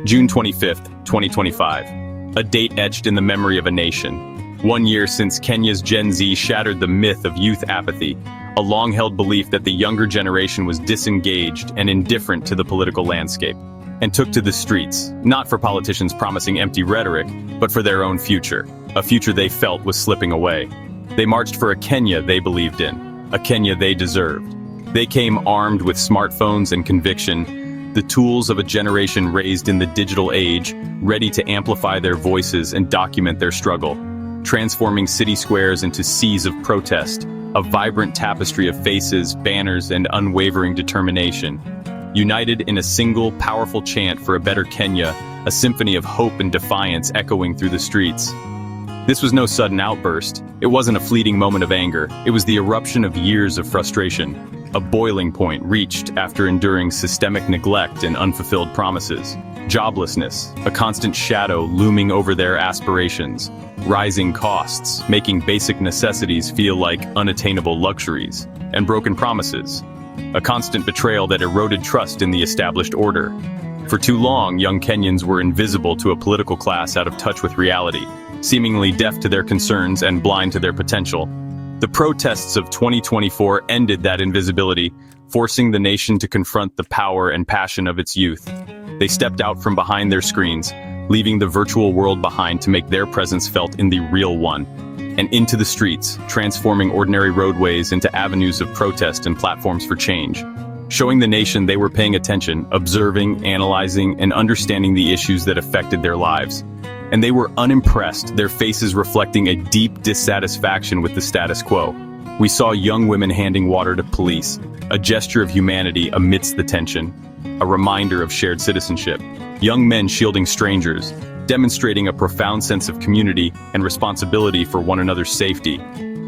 June 25th, 2025. A date etched in the memory of a nation. 1 year since Kenya's Gen Z shattered the myth of youth apathy, a long-held belief that the younger generation was disengaged and indifferent to the political landscape, and took to the streets, not for politicians promising empty rhetoric, but for their own future, a future they felt was slipping away. They marched for a Kenya they believed in, a Kenya they deserved. They came armed with smartphones and conviction, the tools of a generation raised in the digital age, ready to amplify their voices and document their struggle, transforming city squares into seas of protest, a vibrant tapestry of faces, banners, and unwavering determination. United in a single, powerful chant for a better Kenya, a symphony of hope and defiance echoing through the streets. This was no sudden outburst. It wasn't a fleeting moment of anger. It was the eruption of years of frustration, a boiling point reached after enduring systemic neglect and unfulfilled promises. Joblessness, a constant shadow looming over their aspirations. Rising costs, making basic necessities feel like unattainable luxuries. And broken promises, a constant betrayal that eroded trust in the established order. For too long, young Kenyans were invisible to a political class out of touch with reality, seemingly deaf to their concerns and blind to their potential. The protests of 2024 ended that invisibility, forcing the nation to confront the power and passion of its youth. They stepped out from behind their screens, leaving the virtual world behind to make their presence felt in the real one, and into the streets, transforming ordinary roadways into avenues of protest and platforms for change, showing the nation they were paying attention, observing, analyzing, and understanding the issues that affected their lives. And they were unimpressed, their faces reflecting a deep dissatisfaction with the status quo. We saw young women handing water to police, a gesture of humanity amidst the tension, a reminder of shared citizenship. Young men shielding strangers, demonstrating a profound sense of community and responsibility for one another's safety.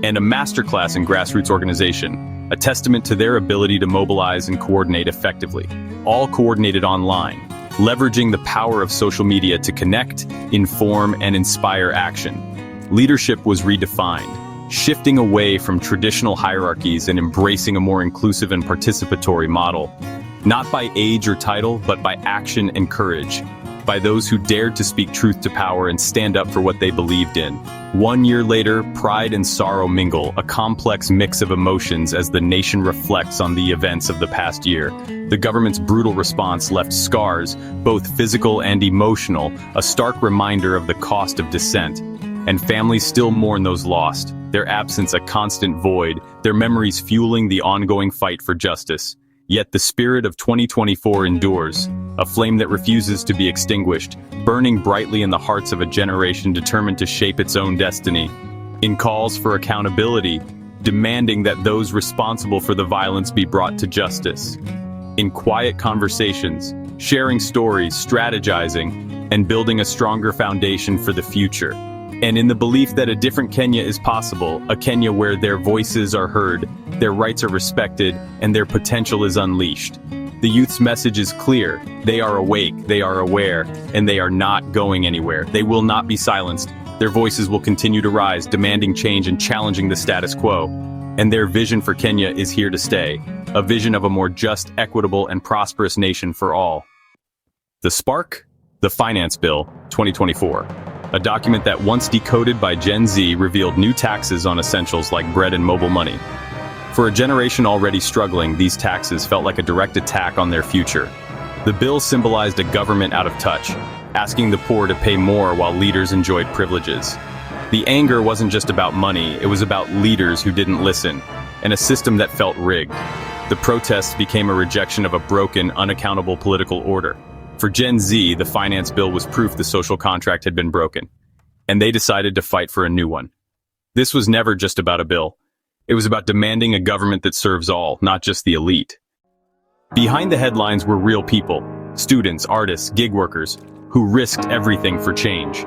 And a masterclass in grassroots organization, a testament to their ability to mobilize and coordinate effectively, all coordinated online, leveraging the power of social media to connect, inform, and inspire action. Leadership was redefined, shifting away from traditional hierarchies and embracing a more inclusive and participatory model. Not by age or title, but by action and courage. By those who dared to speak truth to power and stand up for what they believed in. 1 year later, pride and sorrow mingle, a complex mix of emotions as the nation reflects on the events of the past year. The government's brutal response left scars, both physical and emotional, a stark reminder of the cost of dissent. And families still mourn those lost, their absence a constant void, their memories fueling the ongoing fight for justice. Yet the spirit of 2024 endures, a flame that refuses to be extinguished, burning brightly in the hearts of a generation determined to shape its own destiny. In calls for accountability, demanding that those responsible for the violence be brought to justice. In quiet conversations, sharing stories, strategizing, and building a stronger foundation for the future. And in the belief that a different Kenya is possible, a Kenya where their voices are heard, their rights are respected, and their potential is unleashed. The youth's message is clear. They are awake, they are aware, and they are not going anywhere. They will not be silenced. Their voices will continue to rise, demanding change and challenging the status quo. And their vision for Kenya is here to stay, a vision of a more just, equitable, and prosperous nation for all. The Spark? The Finance Bill, 2024. A document that once decoded by Gen Z revealed new taxes on essentials like bread and mobile money. For a generation already struggling, these taxes felt like a direct attack on their future. The bill symbolized a government out of touch, asking the poor to pay more while leaders enjoyed privileges. The anger wasn't just about money, it was about leaders who didn't listen, and a system that felt rigged. The protests became a rejection of a broken, unaccountable political order. For Gen Z, the finance bill was proof the social contract had been broken, and they decided to fight for a new one. This was never just about a bill. It was about demanding a government that serves all, not just the elite. Behind the headlines were real people, students, artists, gig workers, who risked everything for change.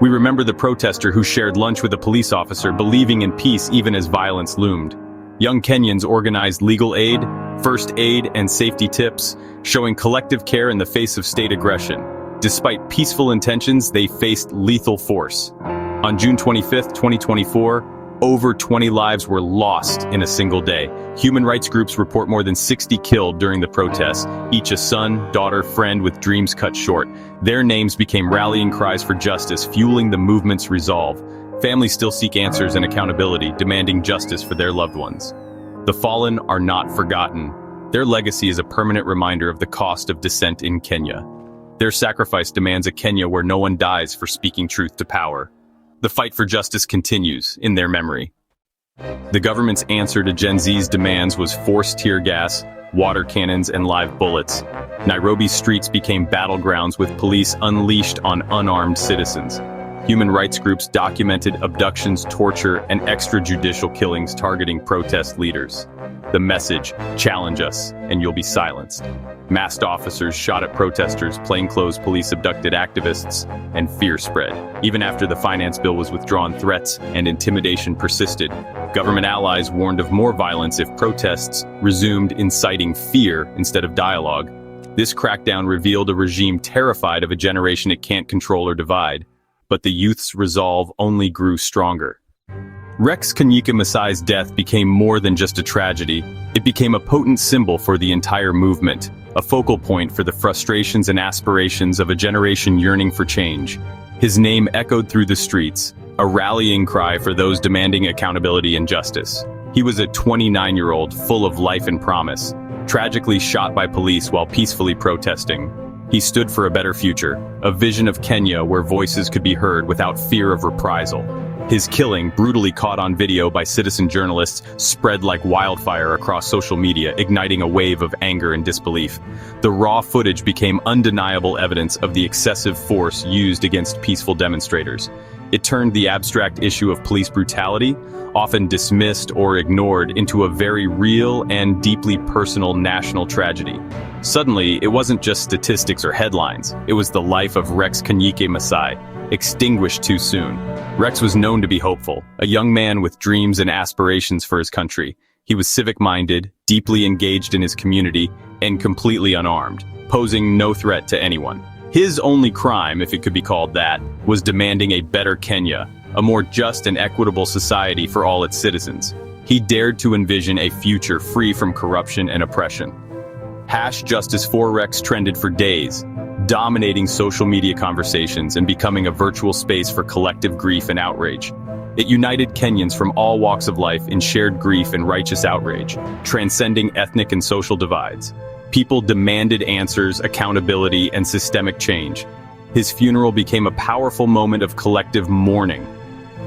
We remember the protester who shared lunch with a police officer, believing in peace even as violence loomed. Young Kenyans organized legal aid, first aid, and safety tips, showing collective care in the face of state aggression. Despite peaceful intentions, they faced lethal force. On June 25, 2024, Over 20 lives were lost in a single day. Human rights groups report more than 60 killed during the protests, each a son, daughter, friend with dreams cut short. Their names became rallying cries for justice, fueling the movement's resolve. Families still seek answers and accountability, demanding justice for their loved ones. The fallen are not forgotten. Their legacy is a permanent reminder of the cost of dissent in Kenya. Their sacrifice demands a Kenya where no one dies for speaking truth to power. The fight for justice continues in their memory. The government's answer to Gen Z's demands was forced tear gas, water cannons, and live bullets. Nairobi's streets became battlegrounds with police unleashed on unarmed citizens. Human rights groups documented abductions, torture, and extrajudicial killings targeting protest leaders. The message, challenge us, and you'll be silenced. Masked officers shot at protesters, plainclothes police abducted activists, and fear spread. Even after the finance bill was withdrawn, threats and intimidation persisted. Government allies warned of more violence if protests resumed, inciting fear instead of dialogue. This crackdown revealed a regime terrified of a generation it can't control or divide. But the youth's resolve only grew stronger. Rex Kanyike Masai's death became more than just a tragedy. It became a potent symbol for the entire movement, a focal point for the frustrations and aspirations of a generation yearning for change. His name echoed through the streets, a rallying cry for those demanding accountability and justice. He was a 29-year-old full of life and promise, tragically shot by police while peacefully protesting. He stood for a better future, a vision of Kenya where voices could be heard without fear of reprisal. His killing, brutally caught on video by citizen journalists, spread like wildfire across social media, igniting a wave of anger and disbelief. The raw footage became undeniable evidence of the excessive force used against peaceful demonstrators. It turned the abstract issue of police brutality, often dismissed or ignored, into a very real and deeply personal national tragedy. Suddenly, it wasn't just statistics or headlines. It was the life of Rex Kanyike Masai, extinguished too soon. Rex was known to be hopeful, a young man with dreams and aspirations for his country. He was civic-minded, deeply engaged in his community, and completely unarmed, posing no threat to anyone. His only crime, if it could be called that, was demanding a better Kenya, a more just and equitable society for all its citizens. He dared to envision a future free from corruption and oppression. #Justice4Rex trended for days, dominating social media conversations and becoming a virtual space for collective grief and outrage. It united Kenyans from all walks of life in shared grief and righteous outrage, transcending ethnic and social divides. People demanded answers, accountability, and systemic change. His funeral became a powerful moment of collective mourning,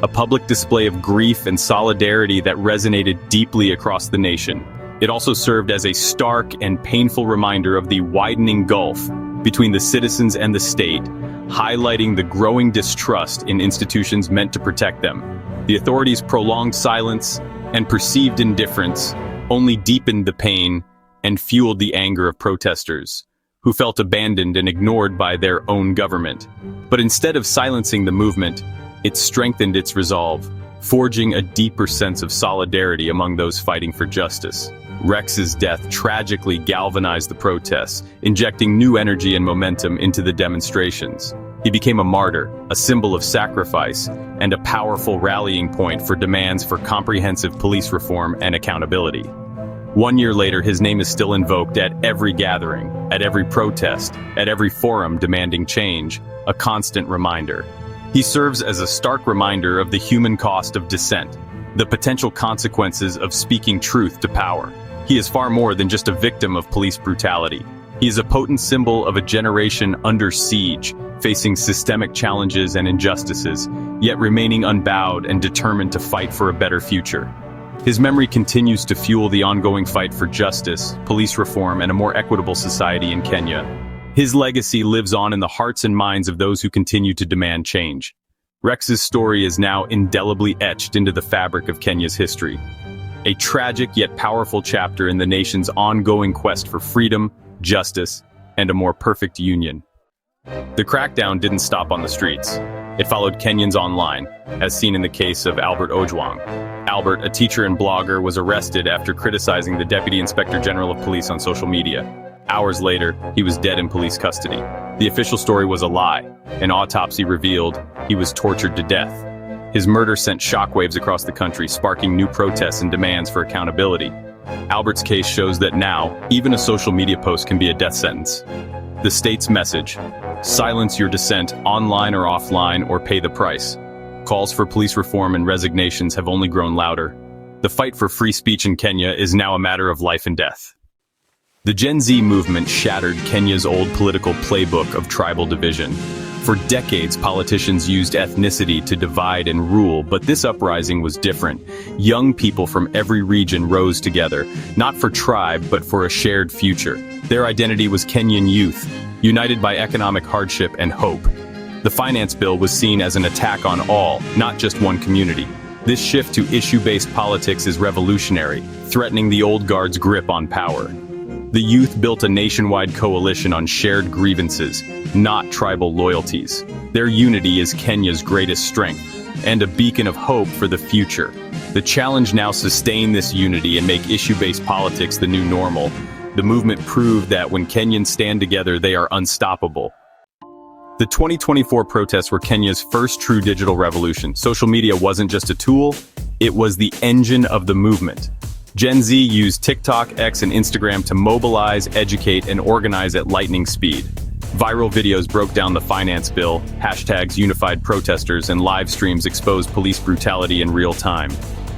a public display of grief and solidarity that resonated deeply across the nation. It also served as a stark and painful reminder of the widening gulf between the citizens and the state, highlighting the growing distrust in institutions meant to protect them. The authorities' prolonged silence and perceived indifference only deepened the pain and fueled the anger of protesters, who felt abandoned and ignored by their own government. But instead of silencing the movement, it strengthened its resolve, forging a deeper sense of solidarity among those fighting for justice. Rex's death tragically galvanized the protests, injecting new energy and momentum into the demonstrations. He became a martyr, a symbol of sacrifice, and a powerful rallying point for demands for comprehensive police reform and accountability. 1 year later, his name is still invoked at every gathering, at every protest, at every forum demanding change, a constant reminder. He serves as a stark reminder of the human cost of dissent, the potential consequences of speaking truth to power. He is far more than just a victim of police brutality. He is a potent symbol of a generation under siege, facing systemic challenges and injustices, yet remaining unbowed and determined to fight for a better future. His memory continues to fuel the ongoing fight for justice, police reform, and a more equitable society in Kenya. His legacy lives on in the hearts and minds of those who continue to demand change. Rex's story is now indelibly etched into the fabric of Kenya's history. A tragic yet powerful chapter in the nation's ongoing quest for freedom, justice, and a more perfect union. The crackdown didn't stop on the streets. It followed Kenyans online, as seen in the case of Albert Ojwang. Albert, a teacher and blogger, was arrested after criticizing the Deputy Inspector General of Police on social media. Hours later, he was dead in police custody. The official story was a lie. An autopsy revealed he was tortured to death. His murder sent shockwaves across the country, sparking new protests and demands for accountability. Albert's case shows that now, even a social media post can be a death sentence. The state's message: silence your dissent, online or offline, or pay the price. Calls for police reform and resignations have only grown louder. The fight for free speech in Kenya is now a matter of life and death. The Gen Z movement shattered Kenya's old political playbook of tribal division. For decades, politicians used ethnicity to divide and rule, but this uprising was different. Young people from every region rose together, not for tribe, but for a shared future. Their identity was Kenyan youth, united by economic hardship and hope. The finance bill was seen as an attack on all, not just one community. This shift to issue-based politics is revolutionary, threatening the old guard's grip on power. The youth built a nationwide coalition on shared grievances, not tribal loyalties. Their unity is Kenya's greatest strength, and a beacon of hope for the future. The challenge now: sustain this unity and make issue-based politics the new normal. The movement proved that when Kenyans stand together, they are unstoppable. The 2024 protests were Kenya's first true digital revolution. Social media wasn't just a tool, it was the engine of the movement. Gen Z used TikTok, X, and Instagram to mobilize, educate, and organize at lightning speed. Viral videos broke down the finance bill, hashtags unified protesters, and live streams exposed police brutality in real time.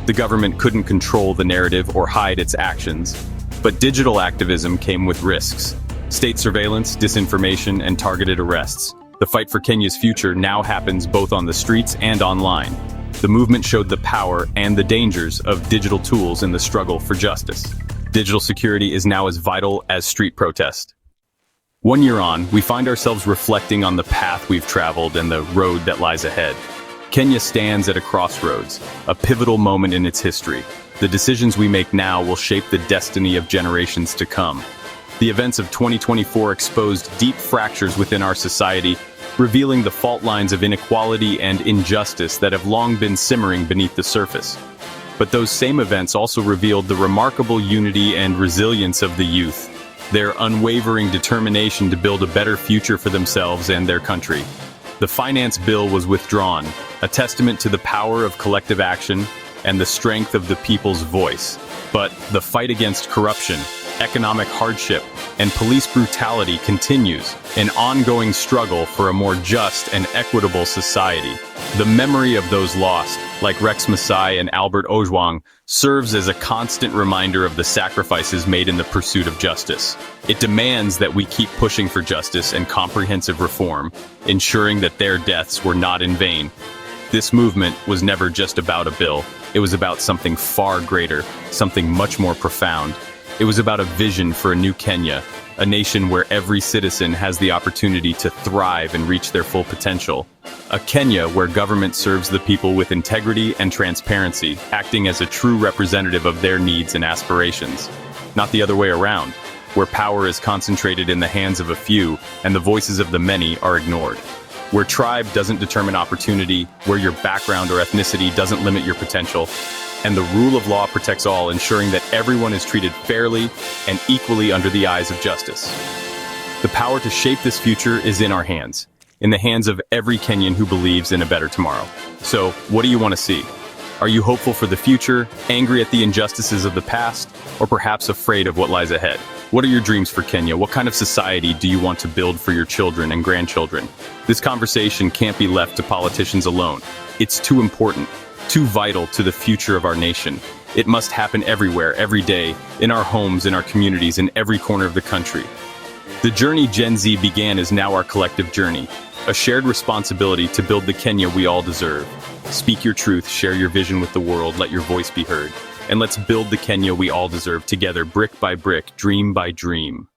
The government couldn't control the narrative or hide its actions. But digital activism came with risks: state surveillance, disinformation, and targeted arrests. The fight for Kenya's future now happens both on the streets and online. The movement showed the power and the dangers of digital tools in the struggle for justice. Digital security is now as vital as street protest. 1 year on, we find ourselves reflecting on the path we've traveled and the road that lies ahead. Kenya stands at a crossroads, a pivotal moment in its history. The decisions we make now will shape the destiny of generations to come. The events of 2024 exposed deep fractures within our society, revealing the fault lines of inequality and injustice that have long been simmering beneath the surface. But those same events also revealed the remarkable unity and resilience of the youth, their unwavering determination to build a better future for themselves and their country. The finance bill was withdrawn, a testament to the power of collective action and the strength of the people's voice. But the fight against corruption, economic hardship, and police brutality continues, an ongoing struggle for a more just and equitable society. The memory of those lost, like Rex Masai and Albert Ojwang, serves as a constant reminder of the sacrifices made in the pursuit of justice. It demands that we keep pushing for justice and comprehensive reform, ensuring that their deaths were not in vain. This movement was never just about a bill. It was about something far greater, something much more profound. It was about a vision for a new Kenya, a nation where every citizen has the opportunity to thrive and reach their full potential. A Kenya where government serves the people with integrity and transparency, acting as a true representative of their needs and aspirations. Not the other way around, where power is concentrated in the hands of a few and the voices of the many are ignored. Where tribe doesn't determine opportunity, where your background or ethnicity doesn't limit your potential, and the rule of law protects all, ensuring that everyone is treated fairly and equally under the eyes of justice. The power to shape this future is in our hands, in the hands of every Kenyan who believes in a better tomorrow. So, what do you want to see? Are you hopeful for the future, angry at the injustices of the past, or perhaps afraid of what lies ahead? What are your dreams for Kenya? What kind of society do you want to build for your children and grandchildren? This conversation can't be left to politicians alone. It's too important, too vital to the future of our nation. It must happen everywhere, every day, in our homes, in our communities, in every corner of the country. The journey Gen Z began is now our collective journey, a shared responsibility to build the Kenya we all deserve. Speak your truth, share your vision with the world, let your voice be heard. And let's build the Kenya we all deserve together, brick by brick, dream by dream.